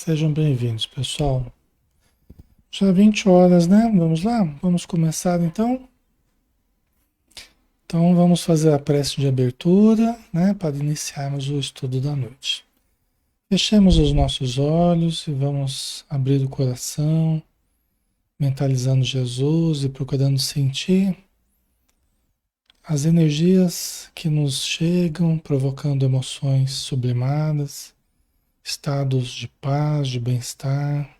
Sejam bem-vindos, pessoal. Já 20 horas, né? Vamos lá? Vamos começar então? Então vamos fazer a prece de abertura, né? Para iniciarmos o estudo da noite. Fechemos os nossos olhos e vamos abrir o coração, mentalizando Jesus e procurando sentir as energias que nos chegam, provocando emoções sublimadas, estados de paz, de bem-estar.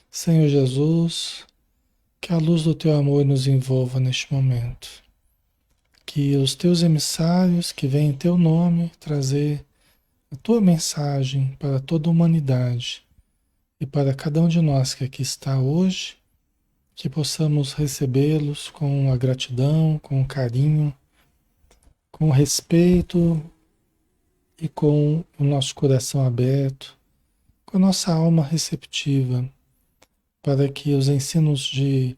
Senhor Jesus, que a luz do teu amor nos envolva neste momento. Que os teus emissários que vêm em teu nome trazer a tua mensagem para toda a humanidade e para cada um de nós que aqui está hoje, que possamos recebê-los com a gratidão, com o carinho, com o respeito e com o nosso coração aberto, com a nossa alma receptiva, para que os ensinos de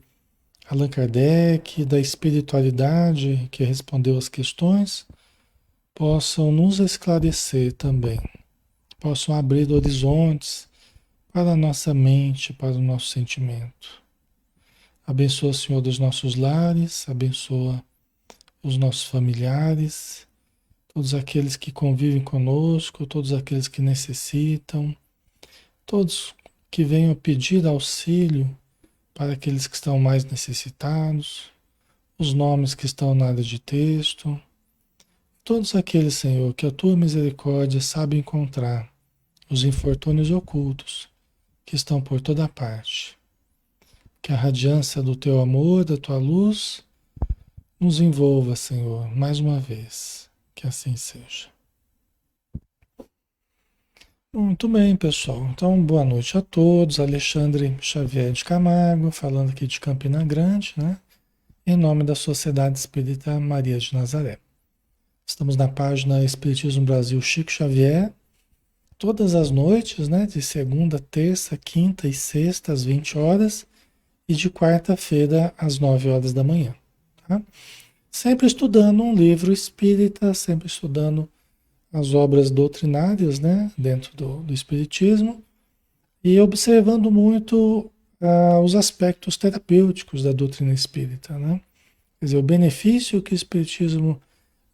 Allan Kardec, da espiritualidade que respondeu às questões, possam nos esclarecer também, possam abrir horizontes para a nossa mente, para o nosso sentimento. Abençoa, Senhor, dos nossos lares, abençoa os nossos familiares, todos aqueles que convivem conosco, todos aqueles que necessitam, todos que venham pedir auxílio para aqueles que estão mais necessitados, os nomes que estão na área de texto, todos aqueles, Senhor, que a tua misericórdia sabe encontrar, os infortúnios ocultos que estão por toda parte. Que a radiância do teu amor, da tua luz, nos envolva, Senhor, mais uma vez. Que assim seja. Muito bem, pessoal. Então, boa noite a todos. Alexandre Xavier de Camargo, falando aqui de Campina Grande, né? Em nome da Sociedade Espírita Maria de Nazaré. Estamos na página Espiritismo Brasil Chico Xavier, todas as noites, né? De segunda, terça, quinta e sexta, às 20 horas, e de quarta-feira, às 9 horas da manhã. Tá? Sempre estudando um livro espírita, sempre estudando as obras doutrinárias, né? Dentro do Espiritismo, e observando muito os aspectos terapêuticos da doutrina espírita, né? Quer dizer, o benefício que o Espiritismo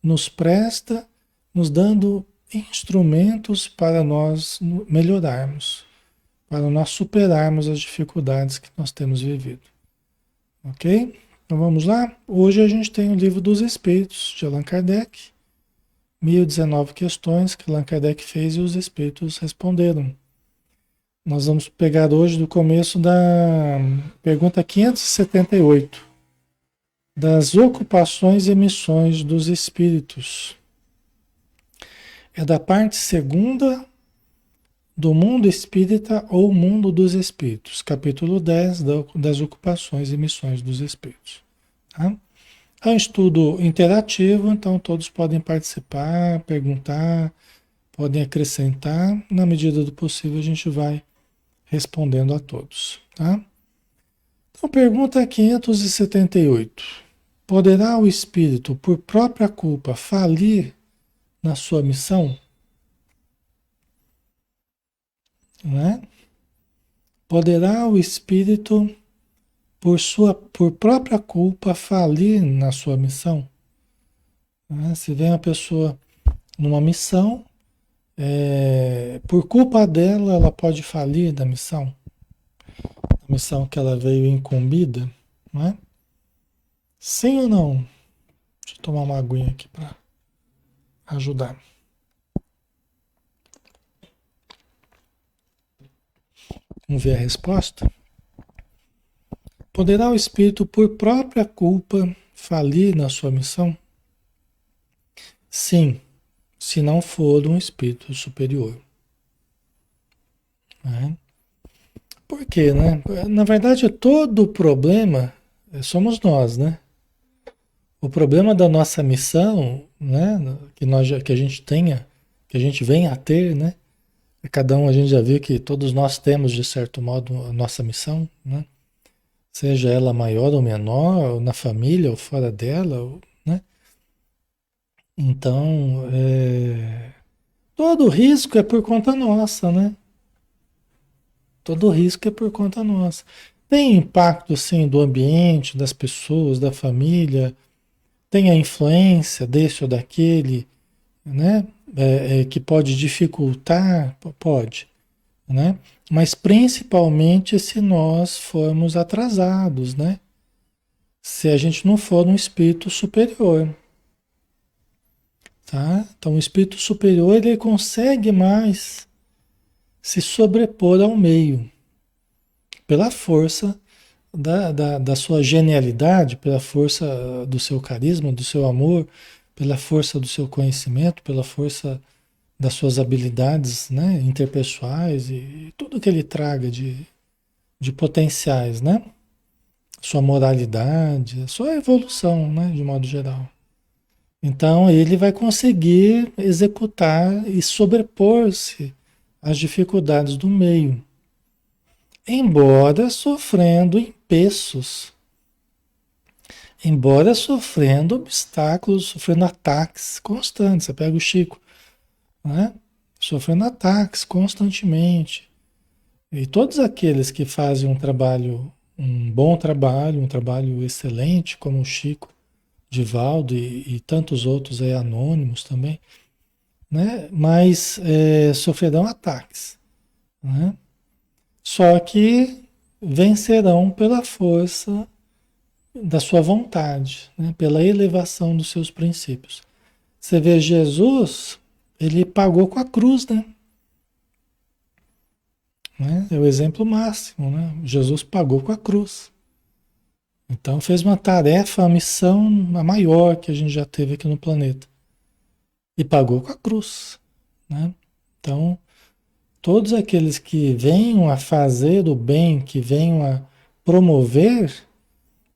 nos presta, nos dando instrumentos para nós melhorarmos, para nós superarmos as dificuldades que nós temos vivido. Ok? Então vamos lá? Hoje a gente tem o Livro dos Espíritos, de Allan Kardec, 1019 questões que Allan Kardec fez e os Espíritos responderam. Nós vamos pegar hoje do começo da pergunta 578, das ocupações e missões dos Espíritos. É da parte segunda do Mundo Espírita ou Mundo dos Espíritos, capítulo 10 das ocupações e missões dos Espíritos. Tá? É um estudo interativo, então todos podem participar, perguntar, podem acrescentar. Na medida do possível, a gente vai respondendo a todos. Tá? Então, pergunta 578. Poderá o espírito, por própria culpa, falir na sua missão? Né? Poderá o espírito, por própria culpa, falir na sua missão? Né? Se vem a pessoa numa missão, por culpa dela, ela pode falir da missão, a missão que ela veio incumbida, não é? Sim ou não? Deixa eu tomar uma aguinha aqui para ajudar. Vamos ver a resposta? Poderá o espírito, por própria culpa, falir na sua missão? Sim, se não for um espírito superior. Né? Por quê, né? Na verdade, todo o problema somos nós, né? O problema da nossa missão, né? Que a gente tenha, que a gente venha a ter, né? Cada um, a gente já viu que todos nós temos, de certo modo, a nossa missão, né? Seja ela maior ou menor, ou na família ou fora dela, né? Então, todo risco é por conta nossa, né? Todo risco é por conta nossa. Tem impacto, sim, do ambiente, das pessoas, da família, tem a influência desse ou daquele, né? Que pode dificultar, pode, né? Mas principalmente se nós formos atrasados, né? Se a gente não for um espírito superior, tá? Então o espírito superior ele consegue mais se sobrepor ao meio pela força da sua genialidade, pela força do seu carisma, do seu amor, pela força do seu conhecimento, pela força das suas habilidades, né, interpessoais e tudo que ele traga de potenciais, né? Sua moralidade, a sua evolução, né, de modo geral. Então ele vai conseguir executar e sobrepor-se às dificuldades do meio, embora sofrendo empeços, embora sofrendo obstáculos, sofrendo ataques constantes. Você pega o Chico, né? Sofrendo ataques constantemente. E todos aqueles que fazem um trabalho, um bom trabalho, um trabalho excelente, como o Chico, Divaldo e tantos outros aí anônimos também, né? Mas sofrerão ataques, né? Só que vencerão pela força da sua vontade, né? Pela elevação dos seus princípios. Você vê Jesus, ele pagou com a cruz, né? É o exemplo máximo, né? Jesus pagou com a cruz. Então fez uma tarefa, a missão a maior que a gente já teve aqui no planeta. E pagou com a cruz, né? Então, todos aqueles que venham a fazer o bem, que venham a promover,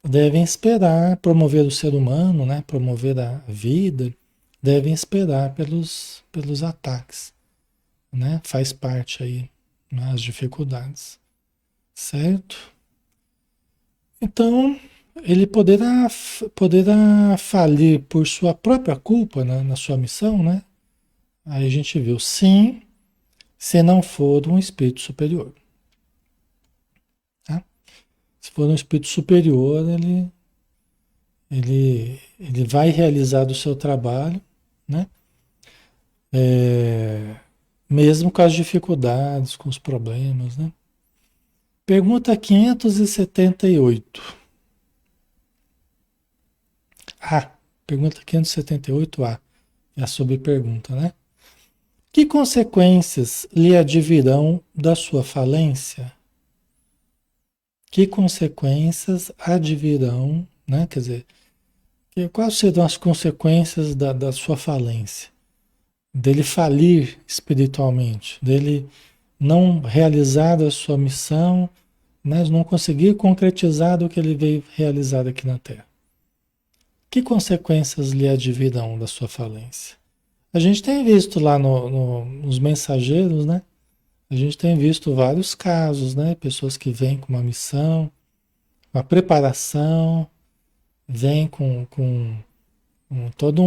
devem esperar, promover o ser humano, né? Promover a vida, devem esperar pelos ataques, né? Faz parte aí, né? As dificuldades, certo? Então, ele poderá falir por sua própria culpa na sua missão, né? Aí a gente viu, sim, se não for um espírito superior, tá? Se for um espírito superior, ele vai realizar o seu trabalho, né? É, mesmo com as dificuldades, com os problemas, né? Pergunta 578. Ah, pergunta 578A. É a subpergunta, né? Que consequências lhe advirão da sua falência? Que consequências advirão, né? Quer dizer, quais serão as consequências da sua falência? Dele falir espiritualmente, dele não realizar a sua missão, né? Não conseguir concretizar o que ele veio realizar aqui na Terra. Que consequências lhe advirão da sua falência? A gente tem visto lá nos mensageiros, né? A gente tem visto vários casos, né? Pessoas que vêm com uma missão, uma preparação, vêm com toda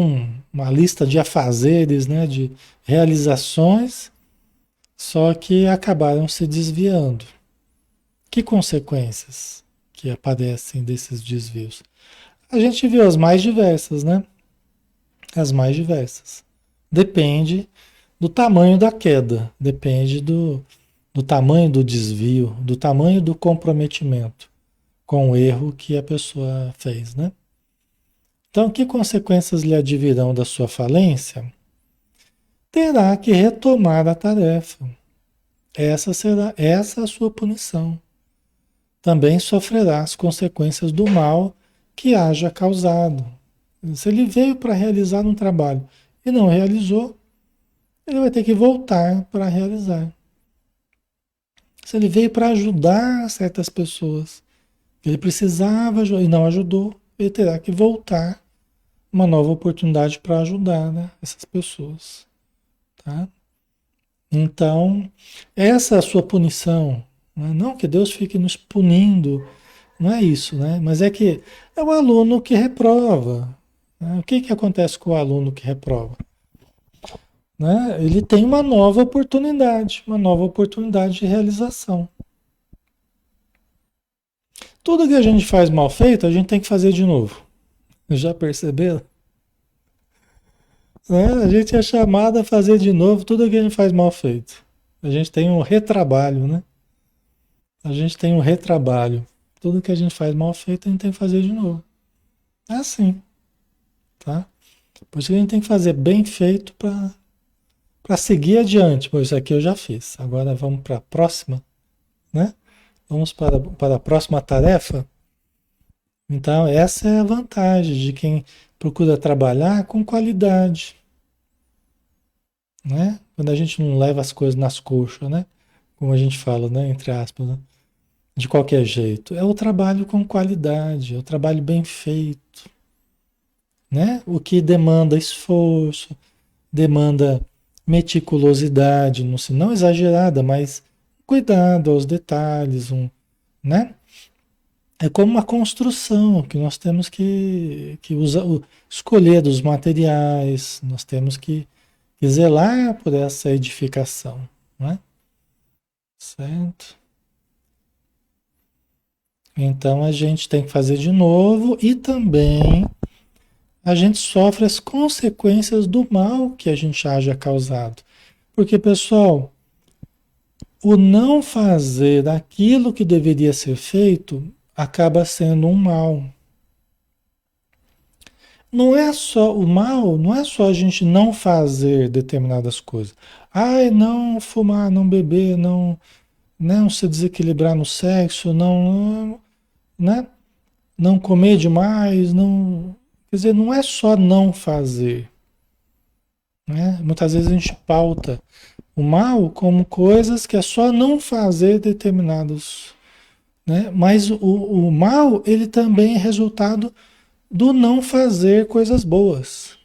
uma lista de afazeres, né? De realizações, só que acabaram se desviando. Que consequências que aparecem desses desvios? A gente viu as mais diversas, né? As mais diversas. Depende do tamanho da queda, depende do tamanho do desvio, do tamanho do comprometimento com o erro que a pessoa fez, né? Então, que consequências lhe advirão da sua falência? Terá que retomar a tarefa. Essa a sua punição. Também sofrerá as consequências do mal que haja causado. Se ele veio para realizar um trabalho e não realizou, ele vai ter que voltar para realizar. Se ele veio para ajudar certas pessoas, ele precisava e não ajudou, ele terá que voltar uma nova oportunidade para ajudar, né, essas pessoas. Tá? Então, essa é a sua punição. Né? Não que Deus fique nos punindo, não é isso, né? Mas é que é o aluno que reprova. Né? O que, que acontece com o aluno que reprova? Né? Ele tem uma nova oportunidade de realização. Tudo que a gente faz mal feito, a gente tem que fazer de novo. Já perceberam? Né? A gente é chamado a fazer de novo tudo que a gente faz mal feito. A gente tem um retrabalho, né? A gente tem um retrabalho. Tudo que a gente faz mal feito, a gente tem que fazer de novo. É assim, tá? Por isso que a gente tem que fazer bem feito para seguir adiante. Pô, isso aqui eu já fiz. Agora vamos para a próxima, né? Vamos para a próxima tarefa. Então, essa é a vantagem de quem procura trabalhar com qualidade, né? Quando a gente não leva as coisas nas coxas, né? Como a gente fala, né? Entre aspas, né? De qualquer jeito. É o trabalho com qualidade, é o trabalho bem feito, né? O que demanda esforço, demanda meticulosidade, não exagerada, mas cuidado aos detalhes, né? É como uma construção que nós temos que usar, escolher dos materiais, nós temos que zelar por essa edificação, né? Certo? Então a gente tem que fazer de novo e também a gente sofre as consequências do mal que a gente haja causado. Porque, pessoal, o não fazer aquilo que deveria ser feito acaba sendo um mal. Não é só o mal, não é só a gente não fazer determinadas coisas. Ai, não fumar, não beber, não se desequilibrar no sexo, né? Não comer demais, não, quer dizer, não é só não fazer, né? Muitas vezes a gente pauta o mal como coisas que é só não fazer determinados, né? Mas o mal, ele também é resultado do não fazer coisas boas.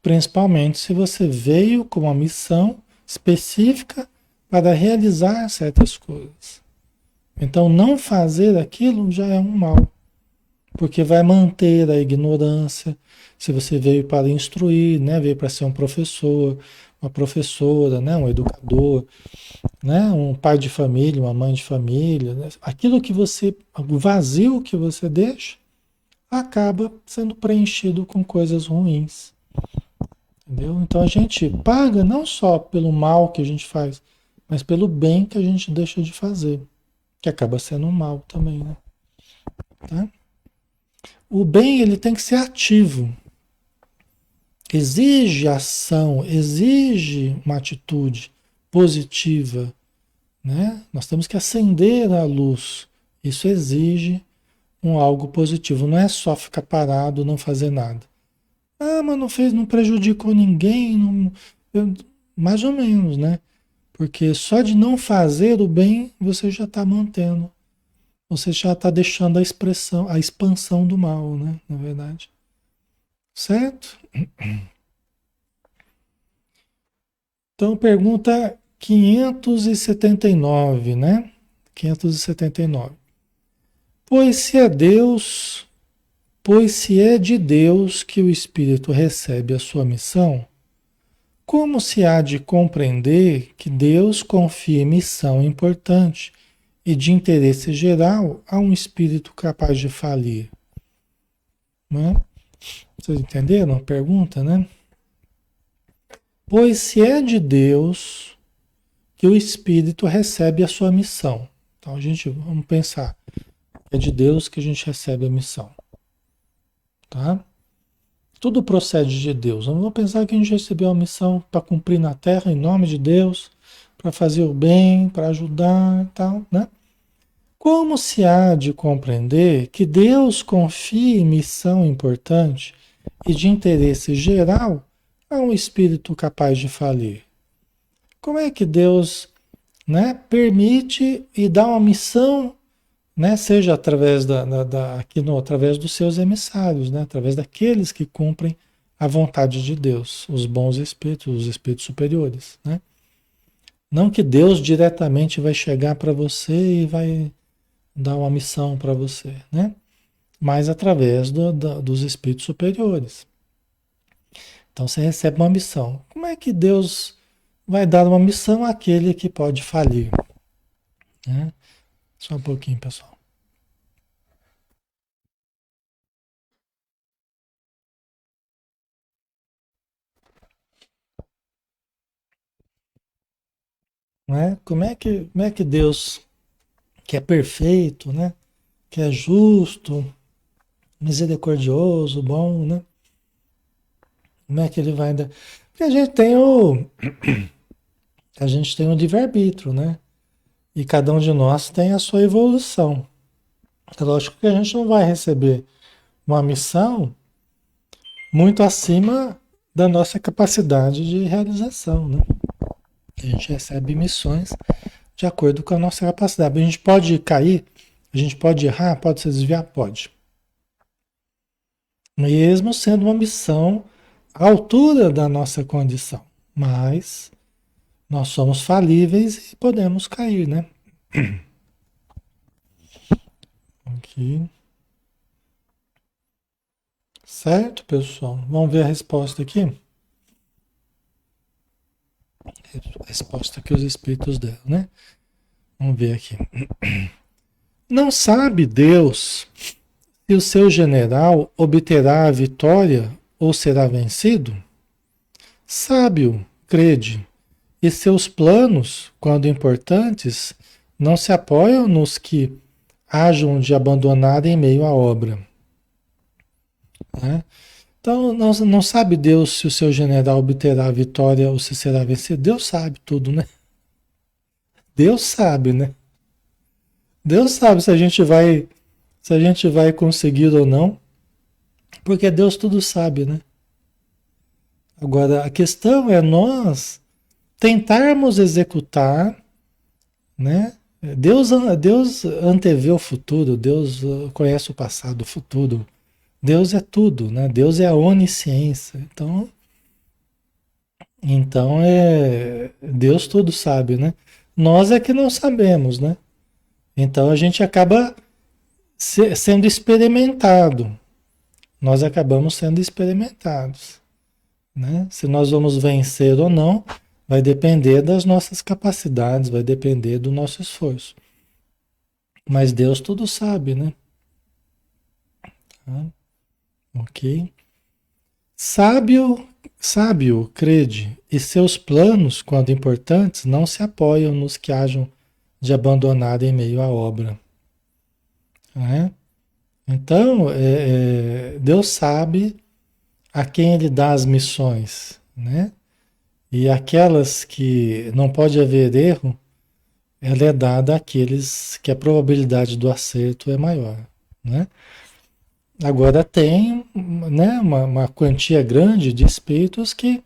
Principalmente se você veio com uma missão específica para realizar certas coisas. Então, não fazer aquilo já é um mal, porque vai manter a ignorância. Se você veio para instruir, né, veio para ser um professor, uma professora, né, um educador, né, um pai de família, uma mãe de família, né, aquilo que você, o vazio que você deixa, acaba sendo preenchido com coisas ruins. Entendeu? Então a gente paga não só pelo mal que a gente faz, mas pelo bem que a gente deixa de fazer, que acaba sendo um mal também, né? Tá? O bem, ele tem que ser ativo, exige ação, exige uma atitude positiva, né? Nós temos que acender a luz. Isso exige um algo positivo, não é só ficar parado, não fazer nada. Ah, mas não fez, não prejudicou ninguém, mais ou menos, né? Porque só de não fazer o bem, você já está mantendo. Você já está deixando a expressão, a expansão do mal, né? Na verdade. Certo? Então, pergunta 579, né? 579. Pois se é Deus, pois se é de Deus que o Espírito recebe a sua missão, como se há de compreender que Deus confia missão importante e de interesse geral a um espírito capaz de falir? Né? Vocês entenderam a pergunta, né? Pois se é de Deus que o espírito recebe a sua missão. Então a gente vamos pensar, é de Deus que a gente recebe a missão, tá? Tudo procede de Deus. Não vamos pensar que a gente recebeu a missão para cumprir na terra em nome de Deus, para fazer o bem, para ajudar, e tal, né? Como se há de compreender que Deus confia em missão importante e de interesse geral a um espírito capaz de falir? Como é que Deus, né, permite e dá uma missão, né, seja através através dos seus emissários, né, através daqueles que cumprem a vontade de Deus, os bons espíritos, os espíritos superiores, né? Não que Deus diretamente vai chegar para você e vai dar uma missão para você, né? Mas através dos espíritos superiores. Então você recebe uma missão. Como é que Deus vai dar uma missão àquele que pode falir, né? Só um pouquinho, pessoal. Não é? Como é que Deus, que é perfeito, né? Que é justo, misericordioso, bom, né? Como é que ele vai dar? Porque a gente tem o livre-arbítrio, né? E cada um de nós tem a sua evolução. É lógico que a gente não vai receber uma missão muito acima da nossa capacidade de realização, né? A gente recebe missões de acordo com a nossa capacidade. A gente pode cair, a gente pode errar, pode se desviar, pode. Mesmo sendo uma missão à altura da nossa condição. Mas nós somos falíveis e podemos cair, né? Aqui. Certo, pessoal? Vamos ver a resposta aqui? A resposta que os espíritos deram, né? Vamos ver aqui. Não sabe Deus se o seu general obterá a vitória ou será vencido? Sábio, crede, e seus planos, quando importantes, não se apoiam nos que hajam de abandonar em meio à obra. Né? Então, não sabe Deus se o seu general obterá a vitória ou se será vencido? Deus sabe tudo, né? Deus sabe, né? Deus sabe se a gente vai conseguir ou não, porque Deus tudo sabe, né? Agora, a questão é nós tentarmos executar, né? Deus antevê o futuro, Deus conhece o passado, o futuro. Deus é tudo, né? Deus é a onisciência. Então Deus tudo sabe, né? Nós é que não sabemos, né? Então a gente acaba sendo experimentado. Nós acabamos sendo experimentados, né? Se nós vamos vencer ou não, vai depender das nossas capacidades, vai depender do nosso esforço. Mas Deus tudo sabe, né? Tá? Ok? Sábio, crede, e seus planos, quando importantes, não se apoiam nos que hajam de abandonar em meio à obra. Né? Então, Deus sabe a quem ele dá as missões, né? E aquelas que não pode haver erro, ela é dada àqueles que a probabilidade do acerto é maior, né? Agora tem, né, uma quantia grande de espíritos que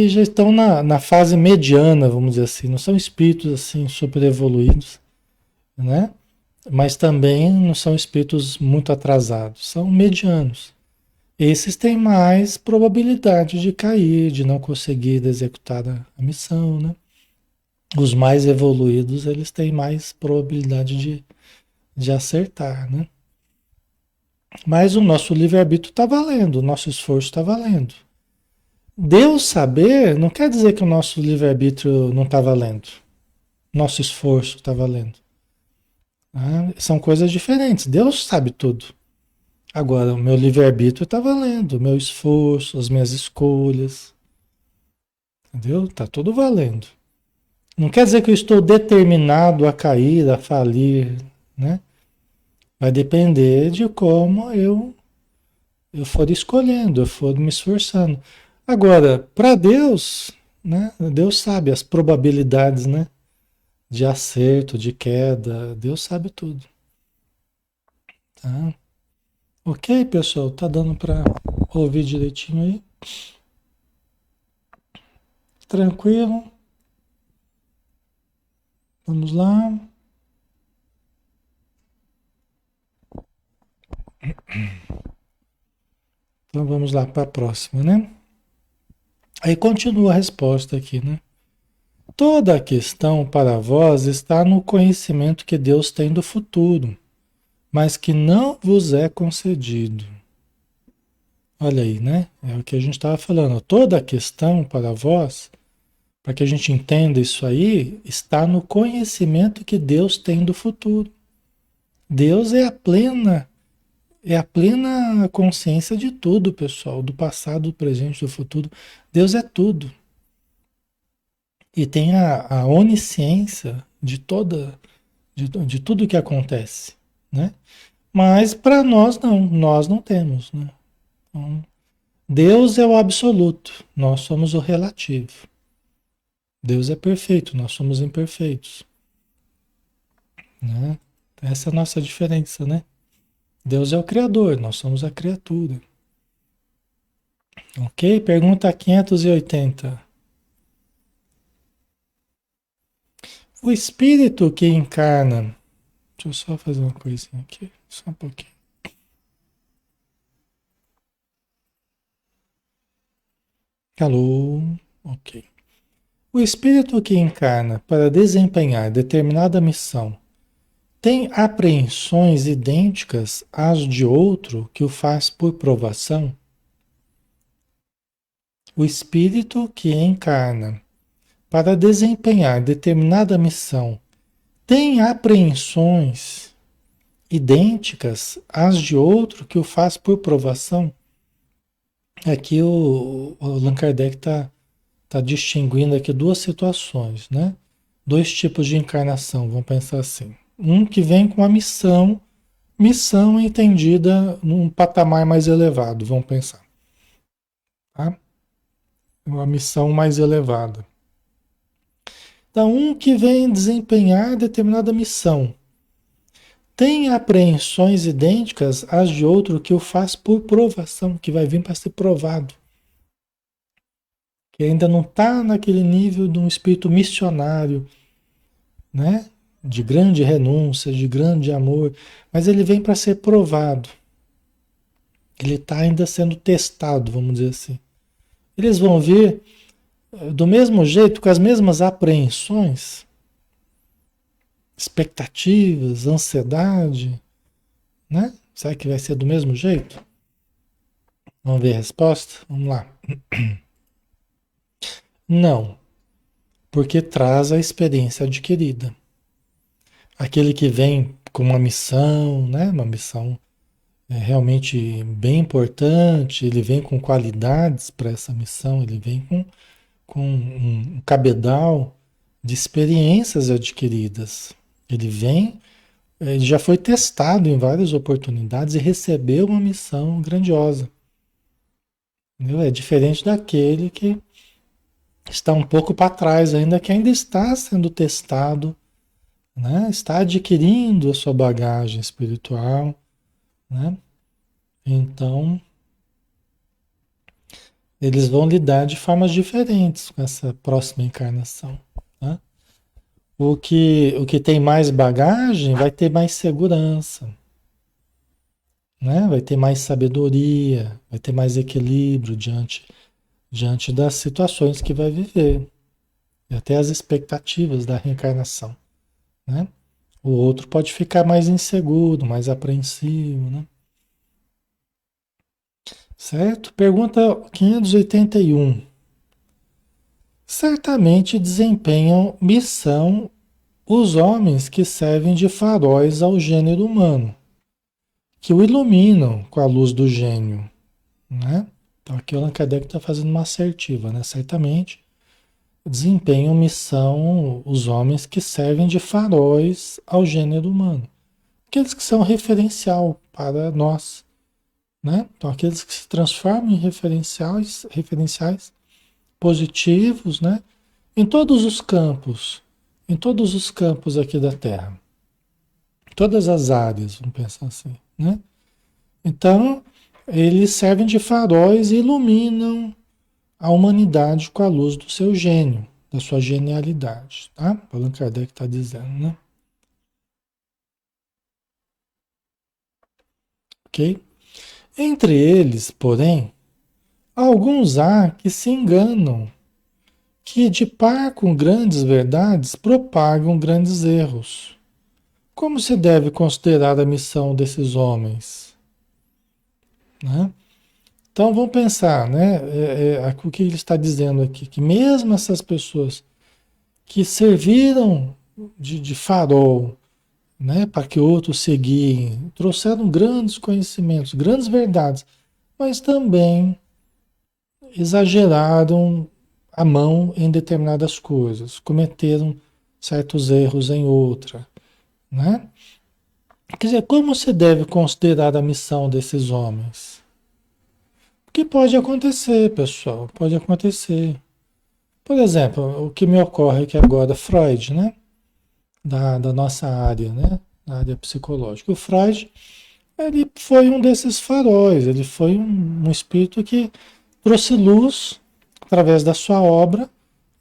já estão na fase mediana, vamos dizer assim, não são espíritos assim super evoluídos, né? Mas também não são espíritos muito atrasados, são medianos. Esses têm mais probabilidade de cair, de não conseguir executar a missão, né? Os mais evoluídos, eles têm mais probabilidade de acertar, né? Mas o nosso livre-arbítrio está valendo, o nosso esforço está valendo. Deus saber não quer dizer que o nosso livre-arbítrio não está valendo. Nosso esforço está valendo. Tá? São coisas diferentes. Deus sabe tudo. Agora, o meu livre-arbítrio está valendo. O meu esforço, as minhas escolhas. Entendeu? Está tudo valendo. Não quer dizer que eu estou determinado a cair, a falir, né? Vai depender de como eu for escolhendo, eu for me esforçando. Agora, para Deus, né? Deus sabe as probabilidades, né? De acerto, de queda. Deus sabe tudo, tá? Ok, pessoal? Tá dando para ouvir direitinho aí? Tranquilo? Vamos lá. Então vamos lá para a próxima, né? Aí continua a resposta aqui, né? Toda a questão para vós está no conhecimento que Deus tem do futuro, mas que não vos é concedido. Olha aí, né? É o que a gente estava falando. Toda a questão para vós, para que a gente entenda isso aí, está no conhecimento que Deus tem do futuro. Deus é a plena consciência de tudo, pessoal, do passado, do presente, do futuro. Deus é tudo. E tem a onisciência de tudo que acontece, né? Mas para nós não temos, né? Então, Deus é o absoluto, nós somos o relativo. Deus é perfeito, nós somos imperfeitos, né? Essa é a nossa diferença, né? Deus é o criador, nós somos a criatura. Ok? Pergunta 580. O espírito que encarna. Deixa eu só fazer uma coisinha aqui, só um pouquinho. Alô? Ok. O espírito que encarna para desempenhar determinada missão tem apreensões idênticas às de outro que o faz por provação? O espírito que encarna para desempenhar determinada missão tem apreensões idênticas às de outro que o faz por provação? Aqui o Allan Kardec está distinguindo aqui duas situações, né? Dois tipos de encarnação, vamos pensar assim. Um que vem com a missão entendida num patamar mais elevado, vamos pensar, tá? Uma missão mais elevada. Então, um que vem desempenhar determinada missão tem apreensões idênticas às de outro que o faz por provação, que vai vir para ser provado, que ainda não está naquele nível de um espírito missionário, né? De grande renúncia, de grande amor, mas ele vem para ser provado. Ele está ainda sendo testado, vamos dizer assim. Eles vão vir do mesmo jeito, com as mesmas apreensões, expectativas, ansiedade, né? Será que vai ser do mesmo jeito? Vamos ver a resposta? Vamos lá. Não, porque traz a experiência adquirida. Aquele que vem com uma missão, né? Uma missão realmente bem importante, ele vem com qualidades para essa missão, ele vem com um cabedal de experiências adquiridas. Ele já foi testado em várias oportunidades e recebeu uma missão grandiosa. Entendeu? É diferente daquele que está um pouco para trás ainda, que ainda está sendo testado, né? Está adquirindo a sua bagagem espiritual, né? Então, eles vão lidar de formas diferentes com essa próxima encarnação, tá? O que tem mais bagagem vai ter mais segurança, né? Vai ter mais sabedoria, vai ter mais equilíbrio diante das situações que vai viver, e até as expectativas da reencarnação, né? O outro pode ficar mais inseguro, mais apreensivo, né? Certo? Pergunta 581. Certamente desempenham missão os homens que servem de faróis ao gênero humano, que o iluminam com a luz do gênio, né? Então aqui o Allan Kardec está fazendo uma assertiva, né? Certamente desempenham missão os homens que servem de faróis ao gênero humano, aqueles que são referencial para nós, né? Então aqueles que se transformam em referenciais positivos, né? Em todos os campos aqui da Terra, todas as áreas, vamos pensar assim, né? Então, eles servem de faróis e iluminam a humanidade com a luz do seu gênio, da sua genialidade, tá? Allan Kardec está dizendo, né? Ok? Entre eles, porém, alguns há que se enganam, que de par com grandes verdades propagam grandes erros. Como se deve considerar a missão desses homens, né? Então vamos pensar, né? O que ele está dizendo aqui, que mesmo essas pessoas que serviram de farol, né, para que outros seguirem, trouxeram grandes conhecimentos, grandes verdades, mas também exageraram a mão em determinadas coisas, cometeram certos erros em outra, né? Quer dizer, como se deve considerar a missão desses homens? Que pode acontecer, pessoal, pode acontecer. Por exemplo, o que me ocorre aqui agora, Freud, né? Da nossa área, né? Da área psicológica. O Freud, ele foi um desses faróis, ele foi um espírito que trouxe luz através da sua obra,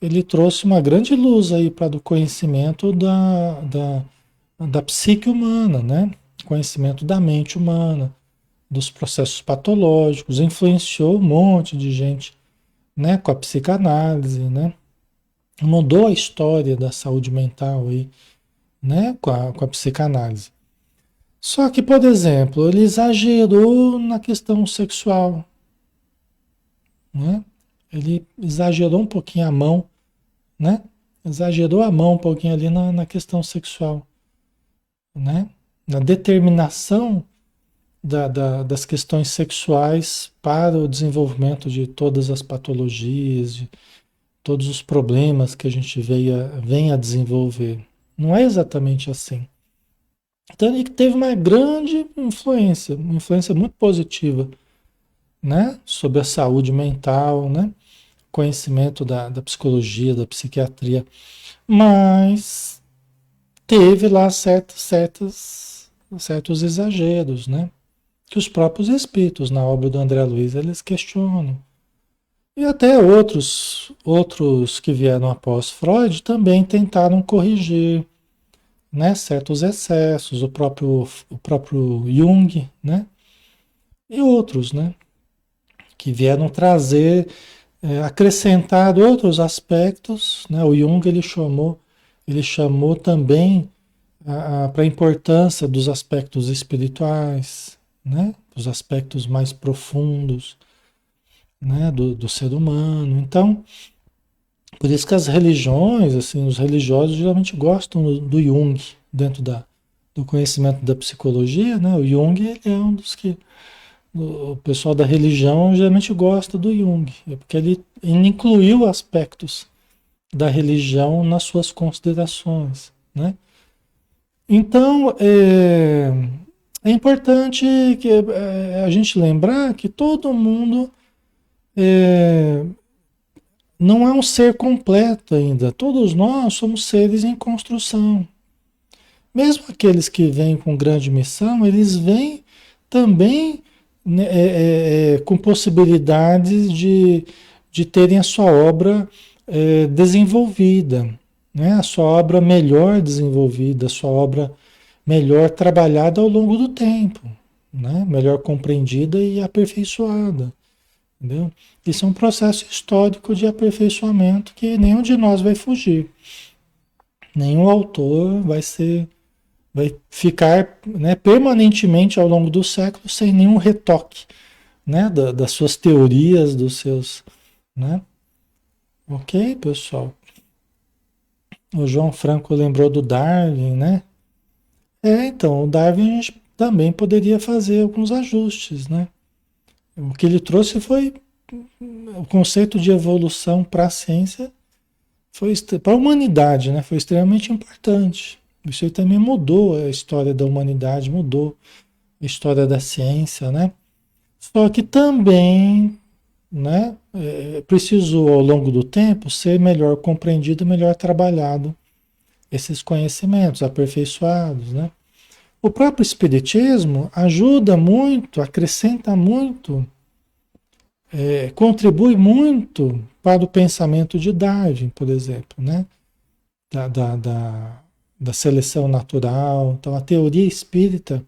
ele trouxe uma grande luz aí para o conhecimento da psique humana, né? Conhecimento da mente humana, dos processos patológicos, influenciou um monte de gente, né? Com a psicanálise, né? Mudou a história da saúde mental aí, né? Com a psicanálise. Só que, por exemplo, ele exagerou na questão sexual, né? Ele exagerou um pouquinho a mão, né? Exagerou a mão um pouquinho ali na questão sexual, né? Na determinação das questões sexuais para o desenvolvimento de todas as patologias, de todos os problemas que a gente vem a desenvolver. Não é exatamente assim. Então ele teve uma grande influência, uma influência muito positiva, né? Sobre a saúde mental, né? Conhecimento da psicologia, da psiquiatria. Mas teve lá certos exageros, né? Que os próprios espíritos, na obra do André Luiz, eles questionam. E até outros que vieram após Freud também tentaram corrigir, né, certos excessos, o próprio Jung, né, e outros, né, que vieram trazer, acrescentar outros aspectos, né, o Jung ele chamou também para a importância dos aspectos espirituais, né, dos aspectos mais profundos, né, do ser humano. Então, por isso que as religiões, assim, os religiosos geralmente gostam do Jung, dentro do conhecimento da psicologia, né? O Jung ele é um dos que o pessoal da religião geralmente gosta do Jung, porque ele incluiu aspectos da religião nas suas considerações, né? Então, é importante que a gente lembrar que todo mundo é, não é um ser completo ainda. Todos nós somos seres em construção. Mesmo aqueles que vêm com grande missão, eles vêm também, né, com possibilidades de terem a sua obra desenvolvida, né? A sua obra melhor desenvolvida, a sua obra melhor trabalhada ao longo do tempo, né? Melhor compreendida e aperfeiçoada. Entendeu? Isso é um processo histórico de aperfeiçoamento que nenhum de nós vai fugir. Nenhum autor vai ficar, né, permanentemente ao longo do século sem nenhum retoque, né, das suas teorias, dos seus, né? Ok, pessoal? O João Franco lembrou do Darwin, né? Então, o Darwin a gente também poderia fazer alguns ajustes, né? O que ele trouxe foi o conceito de evolução para a ciência, para a humanidade, né? Foi extremamente importante. Isso aí também mudou a história da humanidade, mudou a história da ciência, né? Só que também, né, precisou ao longo do tempo ser melhor compreendido, melhor trabalhado esses conhecimentos aperfeiçoados, né? O próprio espiritismo ajuda muito, acrescenta muito, contribui muito para o pensamento de Darwin, por exemplo, né? Da seleção natural. Então, a teoria espírita,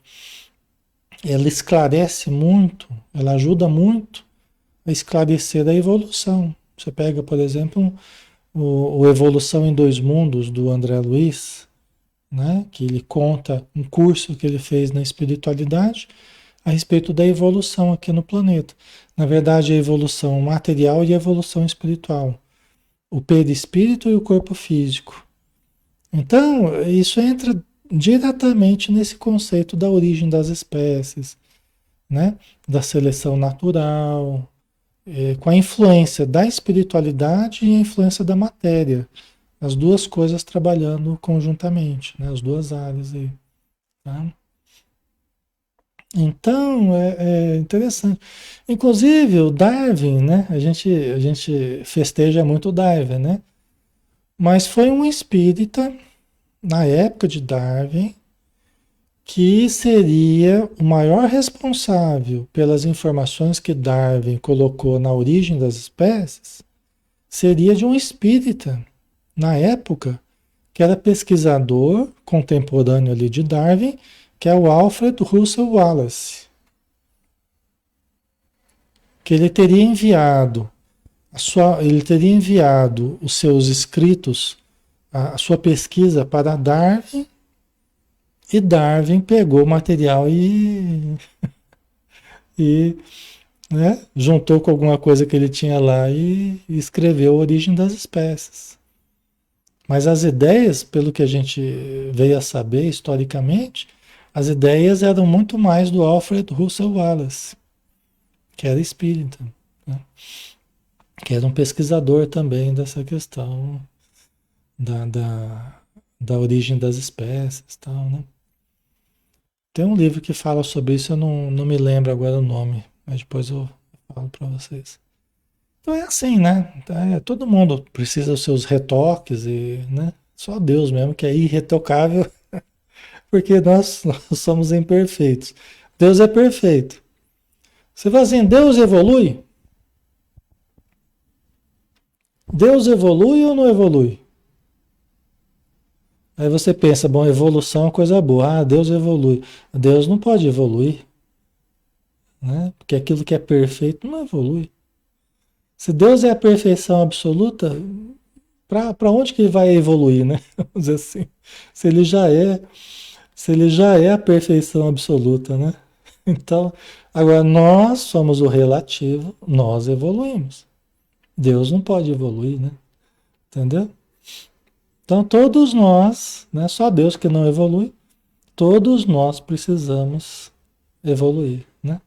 ela esclarece muito, ela ajuda muito a esclarecer a evolução. Você pega, por exemplo, o Evolução em Dois Mundos, do André Luiz, né? Que ele conta um curso que ele fez na espiritualidade, a respeito da evolução aqui no planeta. Na verdade, a evolução material e a evolução espiritual. O perispírito e o corpo físico. Então, isso entra diretamente nesse conceito da origem das espécies, né? Da seleção natural, com a influência da espiritualidade e a influência da matéria. As duas coisas trabalhando conjuntamente, né? As duas áreas aí. Tá? Então, é interessante. Inclusive, o Darwin, né? A gente festeja muito o Darwin, né? Mas foi um espírita, na época de Darwin, que seria o maior responsável pelas informações que Darwin colocou na origem das espécies, seria de um espírita, na época, que era pesquisador contemporâneo ali de Darwin, que é o Alfred Russel Wallace, que ele teria enviado os seus escritos, a sua pesquisa para Darwin, e Darwin pegou o material e né, juntou com alguma coisa que ele tinha lá e escreveu a origem das espécies. Mas as ideias, pelo que a gente veio a saber historicamente, as ideias eram muito mais do Alfred Russel Wallace, que era espírita, né? Que era um pesquisador também dessa questão da, da, da origem das espécies e tal, né? Tem um livro que fala sobre isso, eu não me lembro agora o nome, mas depois eu falo para vocês. Então é assim, né? Todo mundo precisa dos seus retoques e, né? Só Deus mesmo que é irretocável, porque nós somos imperfeitos. Deus é perfeito. Você fala assim, Deus evolui? Deus evolui ou não evolui? Aí você pensa, bom, evolução é uma coisa boa. Ah, Deus evolui. Deus não pode evoluir, né? Porque aquilo que é perfeito não evolui. Se Deus é a perfeição absoluta, para onde que ele vai evoluir, né? Vamos dizer assim. Se ele já é, se ele já é a perfeição absoluta, né? Então, agora nós somos o relativo, nós evoluímos. Deus não pode evoluir, né? Entendeu? Então todos nós, não é só Deus que não evolui, todos nós precisamos evoluir, né?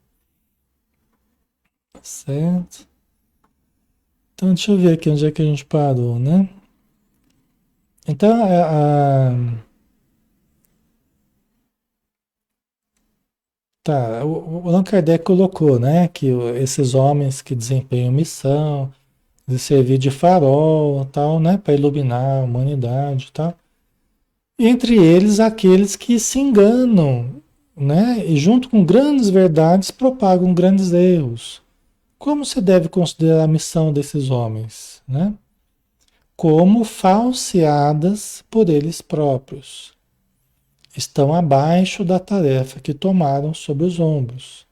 Certo? Então deixa eu ver aqui onde é que a gente parou, né? Então tá, o Allan Kardec colocou, né, que esses homens que desempenham missão, de servir de farol, tal, né, para iluminar a humanidade, tal. Entre eles, aqueles que se enganam, né, e junto com grandes verdades propagam grandes erros. Como se deve considerar a missão desses homens, né? Como falseadas por eles próprios. Estão abaixo da tarefa que tomaram sobre os ombros.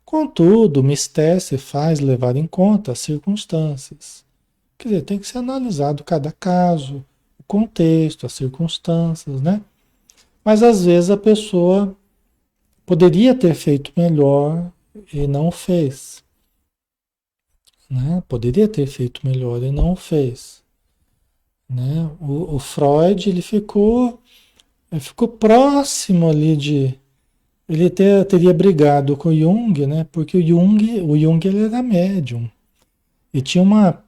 Contudo, o mistério se faz levar em conta as circunstâncias. Quer dizer, tem que ser analisado cada caso, o contexto, as circunstâncias, né? Mas às vezes a pessoa poderia ter feito melhor e não fez, né? Poderia ter feito melhor e não fez, né? O Freud, ele ficou próximo ali de... Ele teria brigado com o Jung, né? Porque o Jung ele era médium. E tinha uma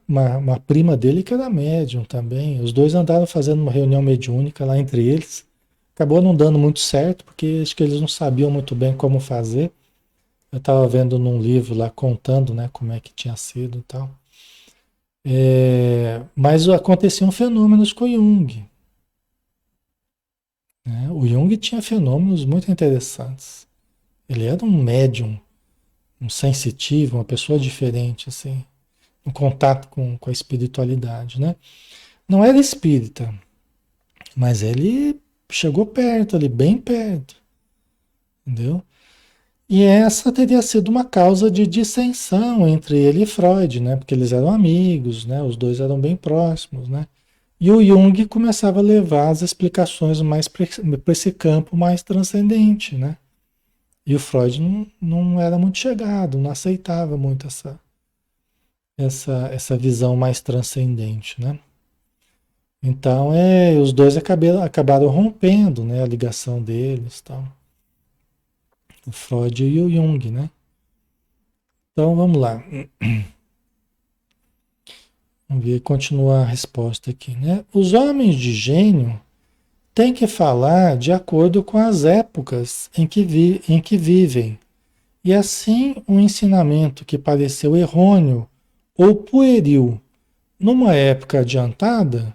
prima dele que era médium também. Os dois andaram fazendo uma reunião mediúnica lá entre eles. Acabou não dando muito certo, porque acho que eles não sabiam muito bem como fazer. Eu estava vendo num livro lá contando, né, como é que tinha sido e tal. Mas aconteciam fenômenos com o Jung, né? O Jung tinha fenômenos muito interessantes. Ele era um médium, um sensitivo, uma pessoa diferente, assim, em contato com a espiritualidade, né? Não era espírita, mas ele chegou perto ali, bem perto, entendeu? E essa teria sido uma causa de dissensão entre ele e Freud, né? Porque eles eram amigos, né? Os dois eram bem próximos, né? E o Jung começava a levar as explicações mais para esse campo mais transcendente, né? E o Freud não era muito chegado, não aceitava muito essa visão mais transcendente, né? Então, os dois acabaram rompendo, né, a ligação deles, tal. O Freud e o Jung, né? Então, vamos lá. Vamos ver, continuar a resposta aqui, né? Os homens de gênio têm que falar de acordo com as épocas em que vivem. E assim, um ensinamento que pareceu errôneo ou pueril numa época adiantada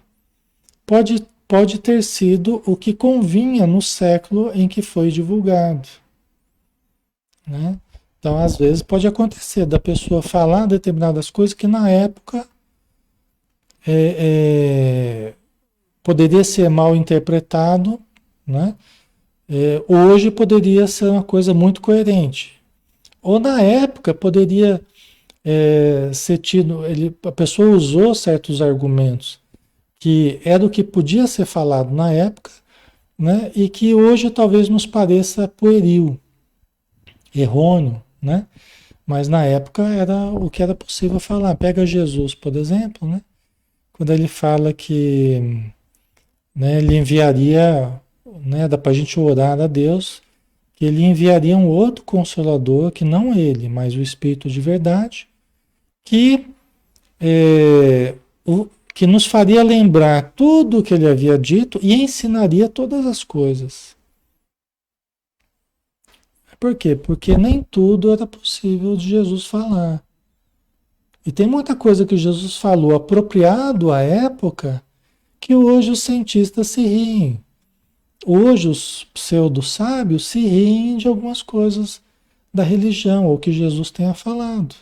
pode ter sido o que convinha no século em que foi divulgado, né? Então, às vezes, pode acontecer da pessoa falar determinadas coisas que na época é, poderia ser mal interpretado, né? Hoje poderia ser uma coisa muito coerente. Ou na época poderia ser tido, a pessoa usou certos argumentos que era o que podia ser falado na época, né? E que hoje talvez nos pareça pueril, errôneo, né? Mas na época era o que era possível falar. Pega Jesus, por exemplo, né? Quando ele fala que, né, ele enviaria, né, dá para a gente orar a Deus, que ele enviaria um outro consolador, que não ele, mas o Espírito de verdade, que, é, que nos faria lembrar tudo o que ele havia dito e ensinaria todas as coisas. Por quê? Porque nem tudo era possível de Jesus falar. E tem muita coisa que Jesus falou apropriado à época que hoje os cientistas se riem. Hoje os pseudo-sábios se riem de algumas coisas da religião ou que Jesus tenha falado.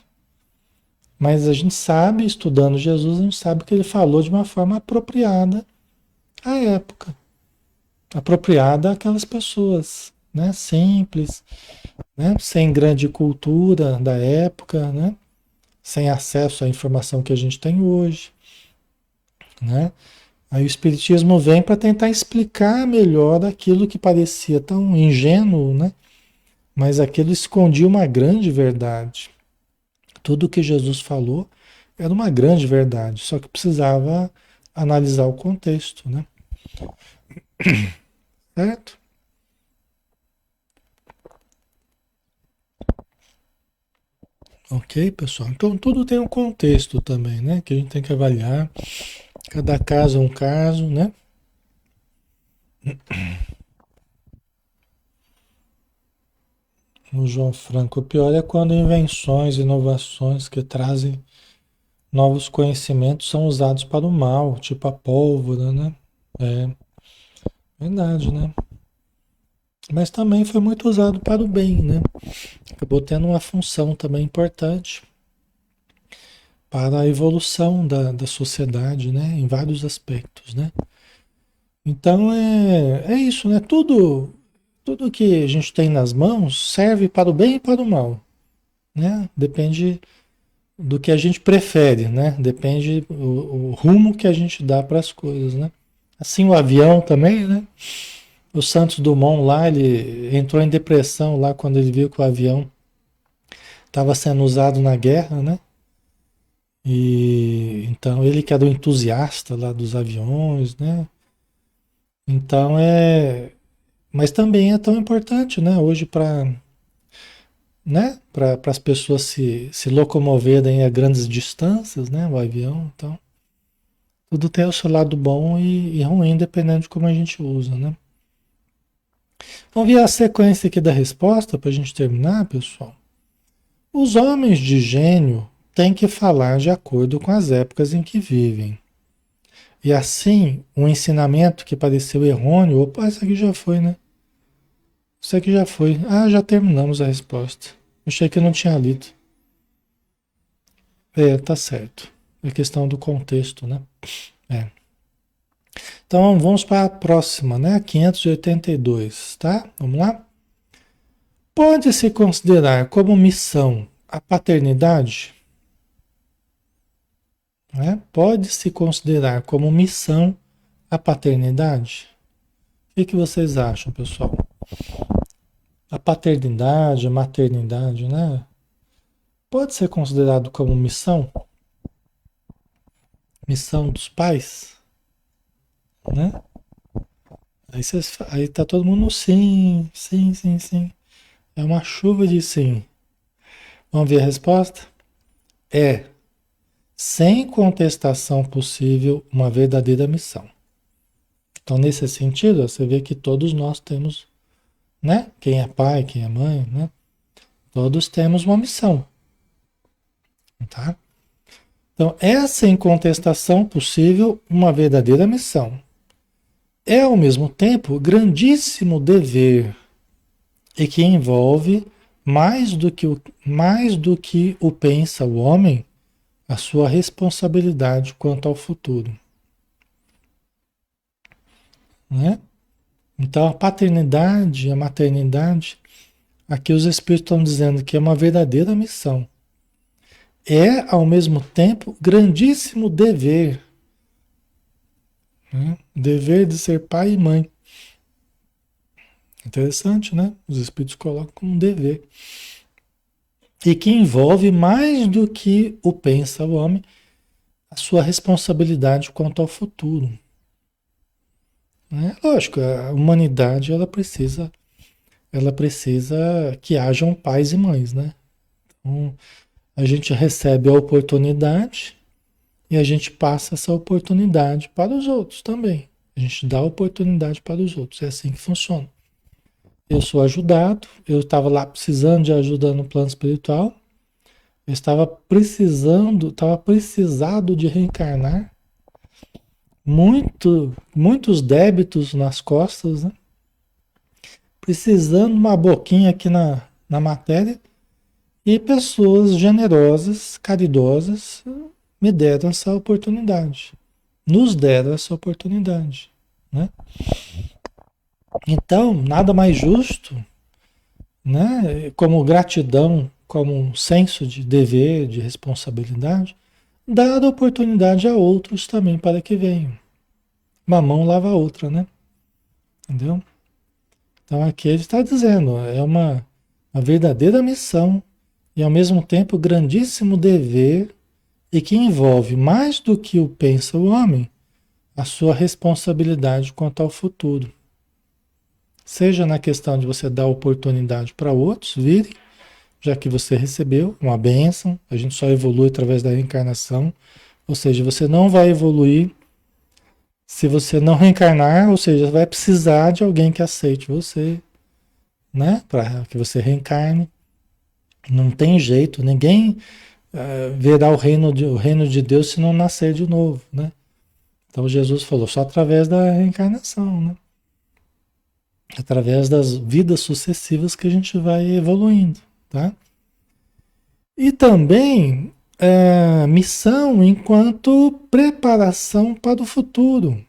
Mas a gente sabe, estudando Jesus, a gente sabe que ele falou de uma forma apropriada à época, apropriada àquelas pessoas, né? Simples, né? Sem grande cultura da época, né? Sem acesso à informação que a gente tem hoje, né? Aí o Espiritismo vem para tentar explicar melhor aquilo que parecia tão ingênuo, né? Mas aquilo escondia uma grande verdade. Tudo que Jesus falou era uma grande verdade, só que precisava analisar o contexto, né? Certo? Ok, pessoal? Então tudo tem um contexto também, né? Que a gente tem que avaliar. Cada caso é um caso, né? O João Franco, o pior é quando invenções, inovações que trazem novos conhecimentos são usados para o mal, tipo a pólvora, né? É verdade, né? Mas também foi muito usado para o bem, né? Acabou tendo uma função também importante para a evolução da sociedade, né? Em vários aspectos, né? Então é isso, né? Tudo que a gente tem nas mãos serve para o bem e para o mal, né? Depende do que a gente prefere, né? Depende o rumo que a gente dá para as coisas, né? Assim o avião também, né? O Santos Dumont lá, ele entrou em depressão lá quando ele viu que o avião estava sendo usado na guerra, né? E então ele que era o entusiasta lá dos aviões, né? Então mas também é tão importante, né? Hoje para, né? Para as pessoas se locomoverem a grandes distâncias, né? O avião, então tudo tem o seu lado bom e ruim, dependendo de como a gente usa, né? Vamos ver a sequência aqui da resposta para a gente terminar, pessoal. Os homens de gênio têm que falar de acordo com as épocas em que vivem. E assim, um ensinamento que pareceu errôneo, opa, isso aqui já foi, né? Isso aqui já foi. Ah, já terminamos a resposta. Achei que eu não tinha lido. Tá certo. É questão do contexto, né? É. Então vamos para a próxima, né? 582, tá? Vamos lá? Pode-se considerar como missão a paternidade? Né? Pode-se considerar como missão a paternidade? O que vocês acham, pessoal? A paternidade, a maternidade, né? Pode ser considerado como missão, missão dos pais, né? Aí tá todo mundo sim, sim, sim, sim. É uma chuva de sim. Vamos ver a resposta? É, sem contestação possível, uma verdadeira missão. Então, nesse sentido, você vê que todos nós temos, né? Quem é pai, quem é mãe, né? Todos temos uma missão, tá? Então, é sem contestação possível uma verdadeira missão. É, ao mesmo tempo, grandíssimo dever e que envolve mais do que o pensa o homem, a sua responsabilidade quanto ao futuro, né? Então, a paternidade, a maternidade, aqui os Espíritos estão dizendo que é uma verdadeira missão. É, ao mesmo tempo, grandíssimo dever, né? Dever de ser pai e mãe. Interessante, né? Os Espíritos colocam como um dever. E que envolve mais do que o pensa o homem, a sua responsabilidade quanto ao futuro, né? Lógico, a humanidade ela precisa que hajam pais e mães, né? Então, a gente recebe a oportunidade e a gente passa essa oportunidade para os outros também. A gente dá oportunidade para os outros. É assim que funciona. Eu sou ajudado, eu estava lá precisando de ajuda no plano espiritual, eu estava precisado de reencarnar, muitos débitos nas costas, né? Precisando de uma boquinha aqui na matéria, e pessoas generosas, caridosas, me deram essa oportunidade, nos deram essa oportunidade, né? Então, nada mais justo, né? Como gratidão, como um senso de dever, de responsabilidade, dar a oportunidade a outros também para que venham. Uma mão lava a outra, né? Entendeu? Então aqui ele está dizendo, é uma verdadeira missão e ao mesmo tempo grandíssimo dever e que envolve mais do que o pensa o homem, a sua responsabilidade quanto ao futuro. Seja na questão de você dar oportunidade para outros virem, já que você recebeu uma bênção, a gente só evolui através da reencarnação, ou seja, você não vai evoluir se você não reencarnar, ou seja, vai precisar de alguém que aceite você, né? Para que você reencarne. Não tem jeito, ninguém verá o reino de Deus se não nascer de novo, né? Então Jesus falou só através da reencarnação, né? Através das vidas sucessivas que a gente vai evoluindo, tá? E também missão enquanto preparação para o futuro,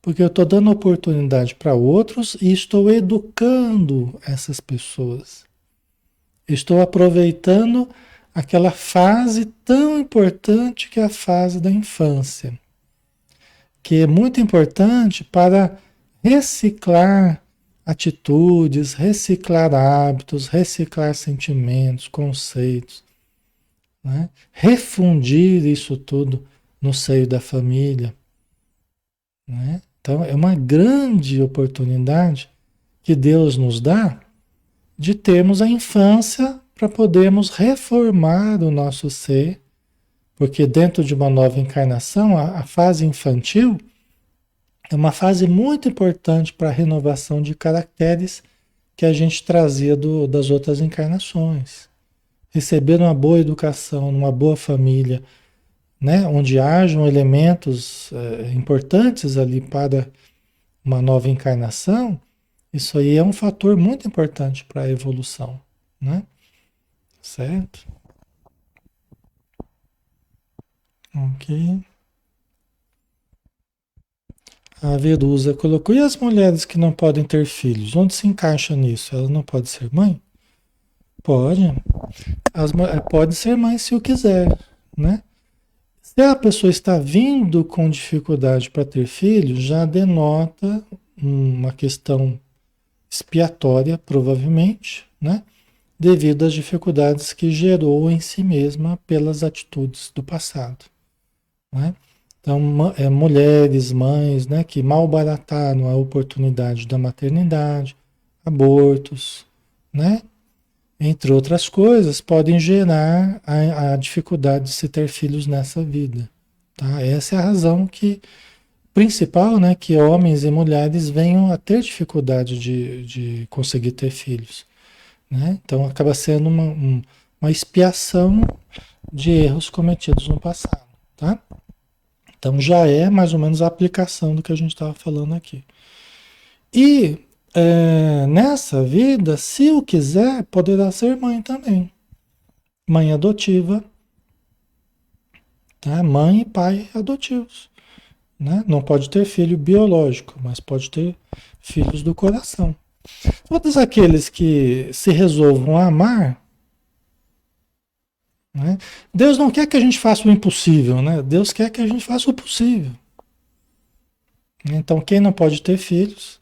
porque eu estou dando oportunidade para outros e estou educando essas pessoas. Estou aproveitando aquela fase tão importante que é a fase da infância, que é muito importante para reciclar atitudes, reciclar hábitos, reciclar sentimentos, conceitos, né? Refundir isso tudo no seio da família, né? Então é uma grande oportunidade que Deus nos dá de termos a infância para podermos reformar o nosso ser, porque dentro de uma nova encarnação, a fase infantil é uma fase muito importante para a renovação de caracteres que a gente trazia das outras encarnações. Receber uma boa educação, numa boa família, né, onde hajam elementos importantes ali para uma nova encarnação, isso aí é um fator muito importante para a evolução, né? Certo? Ok. A Verusa colocou, e as mulheres que não podem ter filhos, onde se encaixa nisso? Ela não pode ser mãe? Pode. Pode ser mãe se o quiser, né? Se a pessoa está vindo com dificuldade para ter filhos, já denota uma questão expiatória, provavelmente, né? Devido às dificuldades que gerou em si mesma pelas atitudes do passado, né? Então, mulheres, mães, né, que malbarataram a oportunidade da maternidade, abortos, né? Entre outras coisas, podem gerar a dificuldade de se ter filhos nessa vida, tá? Essa é a razão principal, né, que homens e mulheres venham a ter dificuldade de conseguir ter filhos, né? Então acaba sendo uma expiação de erros cometidos no passado, tá? Então já é mais ou menos a aplicação do que a gente estava falando aqui. E nessa vida, se o quiser, poderá ser mãe também. Mãe adotiva, tá? Mãe e pai adotivos, né? Não pode ter filho biológico, mas pode ter filhos do coração. Todos aqueles que se resolvam a amar, né? Deus não quer que a gente faça o impossível, né? Deus quer que a gente faça o possível. Então, quem não pode ter filhos,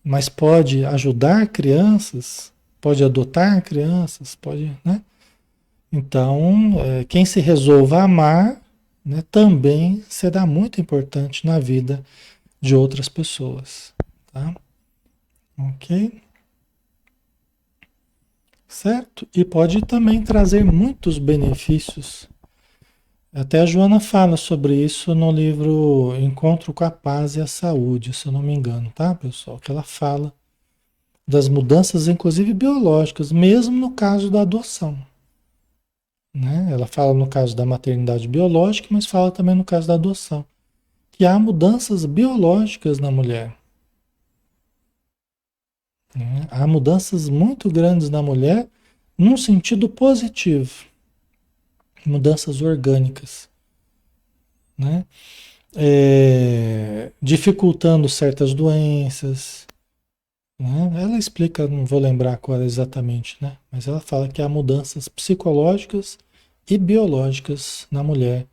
mas pode ajudar crianças, pode adotar crianças, pode, né? Então, quem se resolva a amar, né, também será muito importante na vida de outras pessoas, tá? Ok? Certo? E pode também trazer muitos benefícios. Até a Joana fala sobre isso no livro Encontro com a Paz e a Saúde, se eu não me engano, tá, pessoal? Que ela fala das mudanças, inclusive biológicas, mesmo no caso da adoção, né? Ela fala no caso da maternidade biológica, mas fala também no caso da adoção, que há mudanças biológicas na mulher, né? Há mudanças muito grandes na mulher num sentido positivo, mudanças orgânicas, né? Dificultando certas doenças, né? Ela explica, não vou lembrar agora exatamente, né? Mas ela fala que há mudanças psicológicas e biológicas na mulher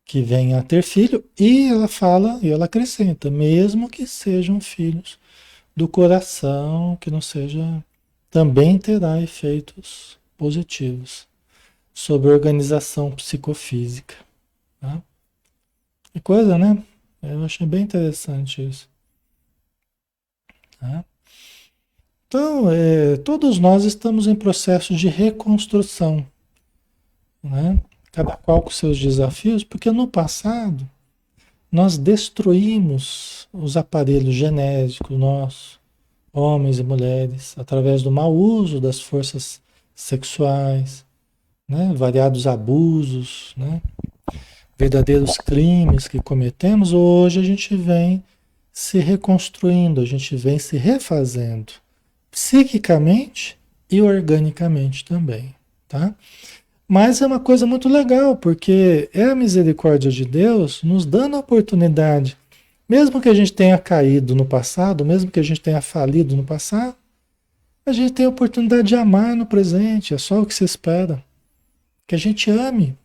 que vem a ter filho, e ela fala, e ela acrescenta, mesmo que sejam filhos do coração, que não seja, também terá efeitos positivos sobre a organização psicofísica, tá? Que coisa, né? Eu achei bem interessante isso, tá? Então, todos nós estamos em processo de reconstrução, né? Cada qual com seus desafios, porque no passado nós destruímos os aparelhos genéticos nossos, homens e mulheres, através do mau uso das forças sexuais, né? Variados abusos, né? Verdadeiros crimes que cometemos. Hoje a gente vem se reconstruindo, a gente vem se refazendo, psiquicamente e organicamente também, tá? Mas é uma coisa muito legal, porque é a misericórdia de Deus nos dando a oportunidade, mesmo que a gente tenha caído no passado, mesmo que a gente tenha falido no passado, a gente tem a oportunidade de amar no presente, é só o que se espera. Que a gente ame,